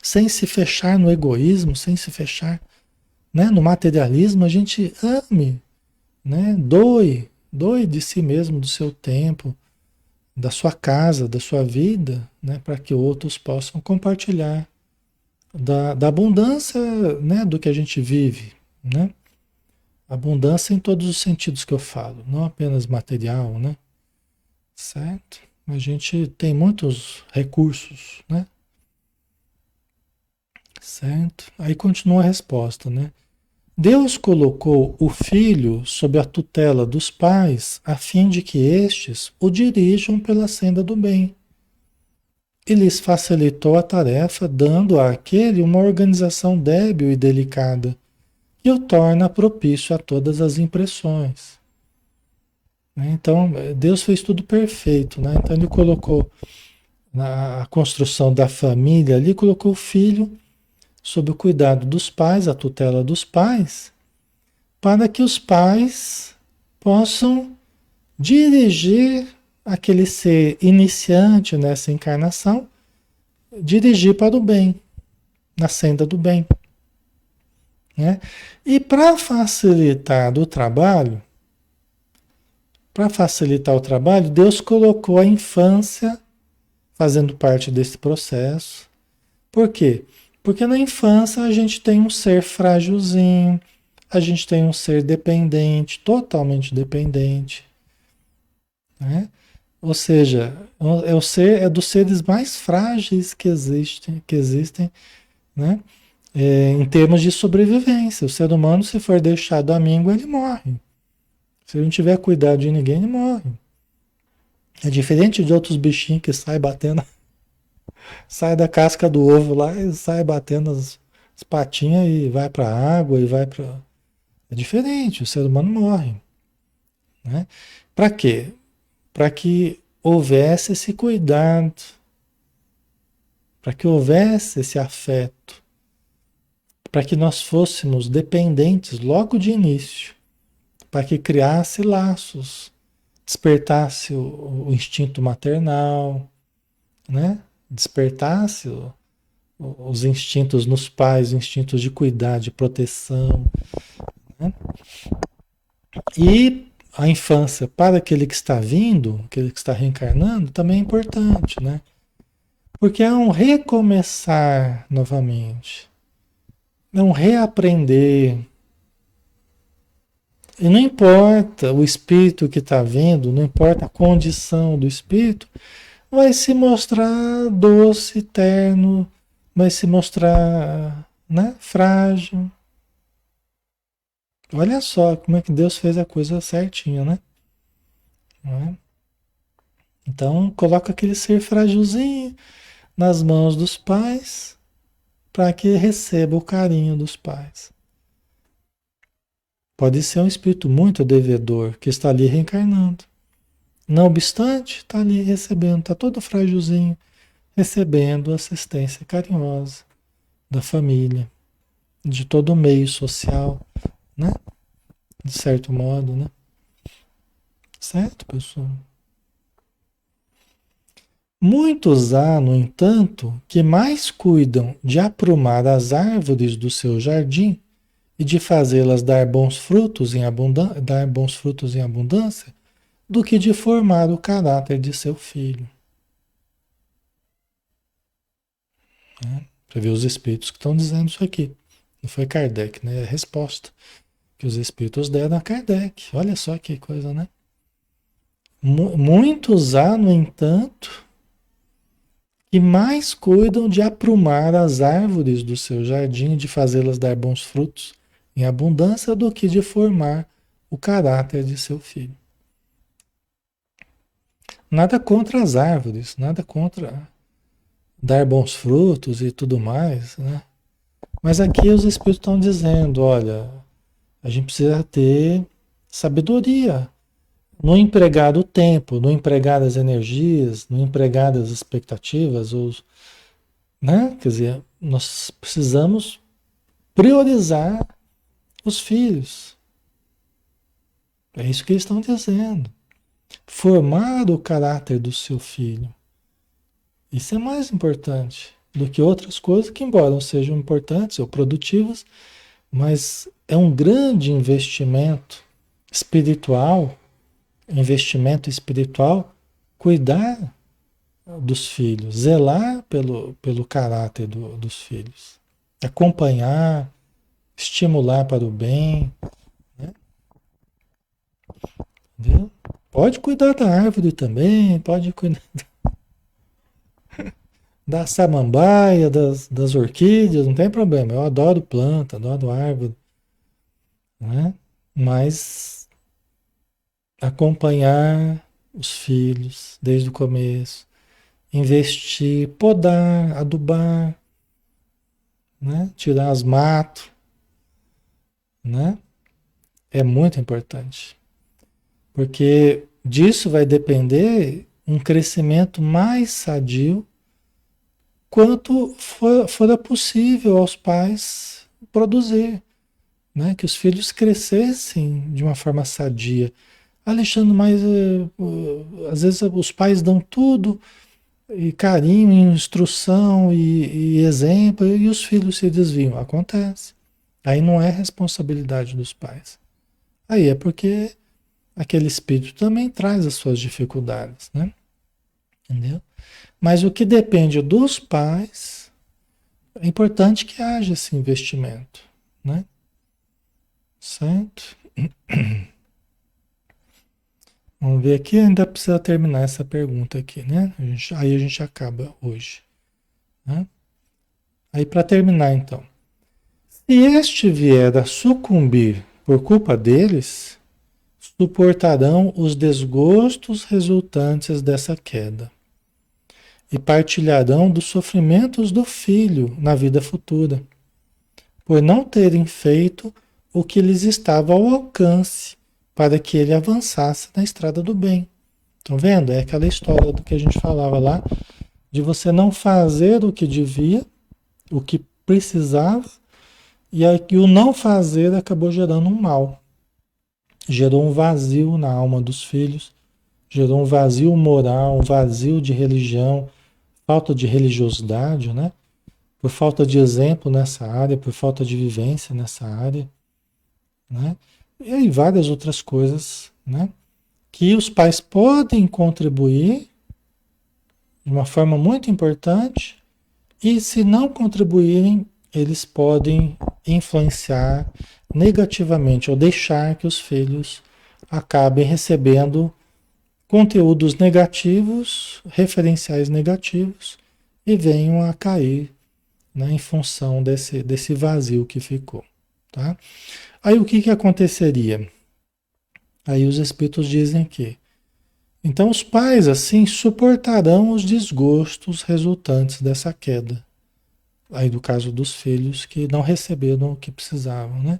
sem se fechar no egoísmo, sem se fechar, né, no materialismo, a gente ame, né? Doe de si mesmo, do seu tempo, da sua casa, da sua vida, né, para que outros possam compartilhar da abundância, né, do que a gente vive, né? Abundância em todos os sentidos que eu falo, não apenas material, né? Certo? A gente tem muitos recursos, né? Certo? Aí continua a resposta, né? Deus colocou o filho sob a tutela dos pais, a fim de que estes o dirijam pela senda do bem. E lhes facilitou a tarefa, dando àquele uma organização débil e delicada, que o torna propício a todas as impressões. Né? Então, Deus fez tudo perfeito, né? Então ele colocou na construção da família ali, colocou o filho sob o cuidado dos pais, a tutela dos pais, para que os pais possam dirigir aquele ser iniciante nessa encarnação, dirigir para o bem, na senda do bem, né? E para facilitar o trabalho, para facilitar o trabalho, Deus colocou a infância fazendo parte desse processo. Por quê? Porque na infância a gente tem um ser frágilzinho, a gente tem um ser dependente, totalmente dependente, né? Ou seja, é dos seres mais frágeis que existem, né? Em termos de sobrevivência. O ser humano, se for deixado à míngua, ele morre. Se ele não tiver cuidado de ninguém, ele morre. É diferente de outros bichinhos que saem batendo, sai da casca do ovo lá e sai batendo as patinhas e vai para a água e vai para. É diferente, o ser humano morre, né? Para quê? Para que houvesse esse cuidado, para que houvesse esse afeto, para que nós fôssemos dependentes logo de início, para que criasse laços, despertasse o instinto maternal, né? Despertasse os instintos nos pais, instintos de cuidar, de proteção, né? E a infância para aquele que está vindo, aquele que está reencarnando, também é importante, né? Porque é um recomeçar novamente, é um reaprender. E não importa o espírito que está vindo, não importa a condição do espírito, vai se mostrar doce, terno, vai se mostrar, né, frágil. Olha só como é que Deus fez a coisa certinha, né? Não é? Então, coloca aquele ser frágilzinho nas mãos dos pais para que receba o carinho dos pais. Pode ser um espírito muito devedor que está ali reencarnando. Não obstante, está ali recebendo, está todo frágilzinho, recebendo assistência carinhosa da família, de todo o meio social, né? De certo modo, né? Certo, pessoal? Muitos há, no entanto, que mais cuidam de aprumar as árvores do seu jardim e de fazê-las dar bons frutos em abundância, do que de formar o caráter de seu filho. Né? Para ver os espíritos que estão dizendo isso aqui. Não foi Kardec, né? É a resposta que os espíritos deram a Kardec. Olha só que coisa, né? Muitos há, no entanto, que mais cuidam de aprumar as árvores do seu jardim, de fazê-las dar bons frutos em abundância, do que de formar o caráter de seu filho. Nada contra as árvores, nada contra dar bons frutos e tudo mais, né? Mas aqui os espíritos estão dizendo, olha, a gente precisa ter sabedoria no empregar o tempo, no empregar as energias, no empregar as expectativas, né? Quer dizer, nós precisamos priorizar os filhos. É isso que eles estão dizendo. Formar o caráter do seu filho. Isso é mais importante do que outras coisas que, embora não sejam importantes ou produtivas, mas é um grande investimento espiritual, cuidar dos filhos, zelar pelo caráter dos filhos, acompanhar, estimular para o bem, né? Entendeu? Pode cuidar da árvore também, pode cuidar da samambaia, das orquídeas, não tem problema. Eu adoro planta, adoro árvore, né? Mas acompanhar os filhos desde o começo, investir, podar, adubar, né? Tirar as mato, né? É muito importante, porque disso vai depender um crescimento mais sadio quanto for possível aos pais produzir, né? Que os filhos crescessem de uma forma sadia. Alexandre, mas às vezes os pais dão tudo, e carinho, instrução e exemplo, e os filhos se desviam. Acontece. Aí não é responsabilidade dos pais. Aí é porque aquele espírito também traz as suas dificuldades, né? Entendeu? Mas o que depende dos pais, é importante que haja esse investimento, né? Certo? Vamos ver aqui, ainda precisa terminar essa pergunta aqui, né? Aí a gente acaba hoje, né? Aí para terminar então, se este vier a sucumbir por culpa deles, suportarão os desgostos resultantes dessa queda e partilharão dos sofrimentos do filho na vida futura, por não terem feito o que lhes estava ao alcance para que ele avançasse na estrada do bem. Estão vendo? É aquela história do que a gente falava lá, de você não fazer o que devia, o que precisava, e o não fazer acabou gerando um mal. Gerou um vazio na alma dos filhos, gerou um vazio moral, um vazio de religião, falta de religiosidade, né? Por falta de exemplo nessa área, por falta de vivência nessa área, né? E aí várias outras coisas, né? Que os pais podem contribuir de uma forma muito importante e se não contribuírem, eles podem influenciar negativamente ou deixar que os filhos acabem recebendo conteúdos negativos, referenciais negativos e venham a cair, né, em função desse vazio que ficou, tá? Aí o que aconteceria? Aí os espíritos dizem que então os pais assim suportarão os desgostos resultantes dessa queda. Aí do caso dos filhos que não receberam o que precisavam, né?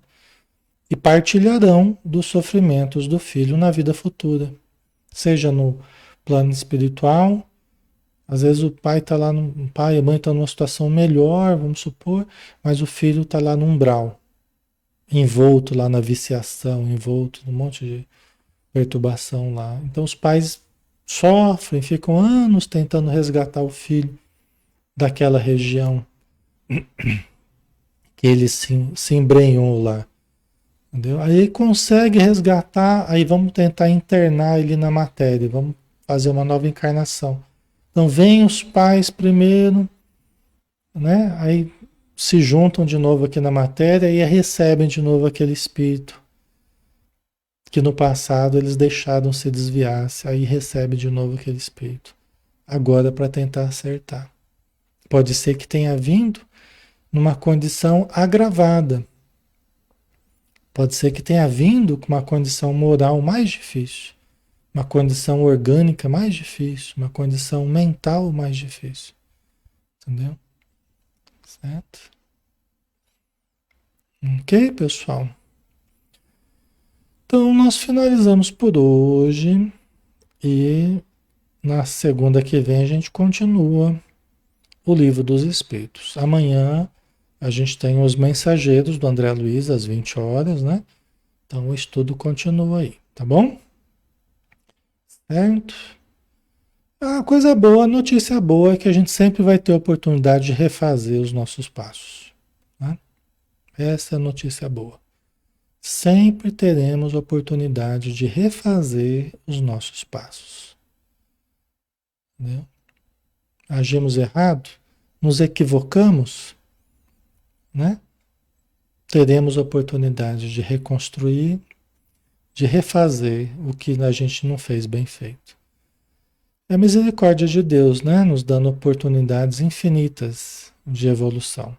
E partilharão dos sofrimentos do filho na vida futura, seja no plano espiritual. Às vezes o pai está lá, o pai e a mãe estão numa situação melhor, vamos supor, mas o filho está lá no umbral, envolto lá na viciação, envolto num monte de perturbação lá. Então os pais sofrem, ficam anos tentando resgatar o filho daquela região que ele se embrenhou lá. Entendeu? Aí consegue resgatar, aí vamos tentar internar ele na matéria, vamos fazer uma nova encarnação. Então vem os pais primeiro, né? Aí se juntam de novo aqui na matéria e recebem de novo aquele espírito que no passado eles deixaram se desviar, aí recebe de novo aquele espírito. Agora para tentar acertar. Pode ser que tenha vindo numa condição agravada. Pode ser que tenha vindo com uma condição moral mais difícil, uma condição orgânica mais difícil, uma condição mental mais difícil. Entendeu? Certo? Ok, pessoal? Então, nós finalizamos por hoje e na segunda que vem a gente continua o Livro dos Espíritos. Amanhã a gente tem os Mensageiros do André Luiz às 20 horas, né? Então o estudo continua aí, tá bom? Certo? A coisa boa, a notícia boa é que a gente sempre vai ter oportunidade de refazer os nossos passos, né? Essa é a notícia boa. Sempre teremos oportunidade de refazer os nossos passos. Entendeu? Agimos errado, nos equivocamos, né? Teremos oportunidade de reconstruir, de refazer o que a gente não fez bem feito. É a misericórdia de Deus, né? Nos dando oportunidades infinitas de evolução.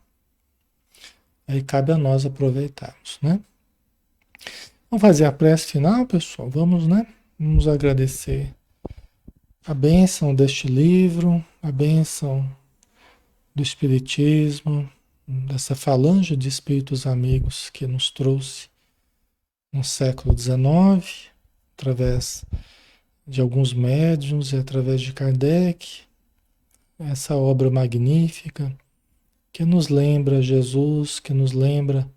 Aí cabe a nós aproveitarmos, né? Vamos fazer a prece final, pessoal? Vamos, né? Vamos agradecer a bênção deste livro, a bênção do Espiritismo, dessa falange de espíritos amigos que nos trouxe no século XIX, através de alguns médiuns e através de Kardec, essa obra magnífica que nos lembra Jesus, que nos lembra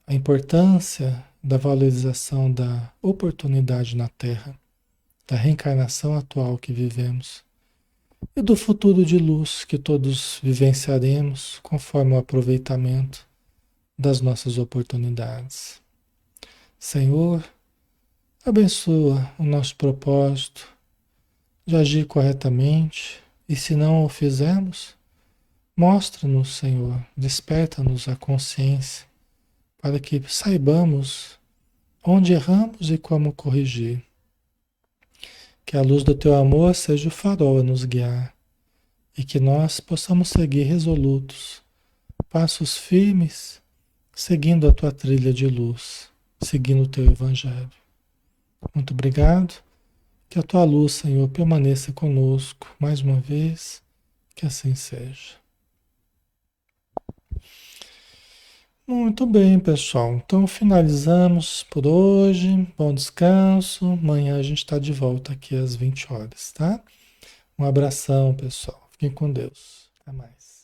a importância da valorização da oportunidade na Terra, da reencarnação atual que vivemos e do futuro de luz que todos vivenciaremos conforme o aproveitamento das nossas oportunidades. Senhor, Abençoa o nosso propósito de agir corretamente, e se não o fizermos, mostra-nos, Senhor, desperta-nos a consciência para que saibamos onde erramos e como corrigir. Que a luz do teu amor seja o farol a nos guiar e que nós possamos seguir resolutos, passos firmes, seguindo a tua trilha de luz, seguindo o teu evangelho. Muito obrigado. Que a tua luz, Senhor, permaneça conosco mais uma vez, que assim seja. Muito bem, pessoal. Então finalizamos por hoje. Bom descanso. Amanhã a gente está de volta aqui às 20 horas, tá? Um abração, pessoal. Fiquem com Deus. Até mais.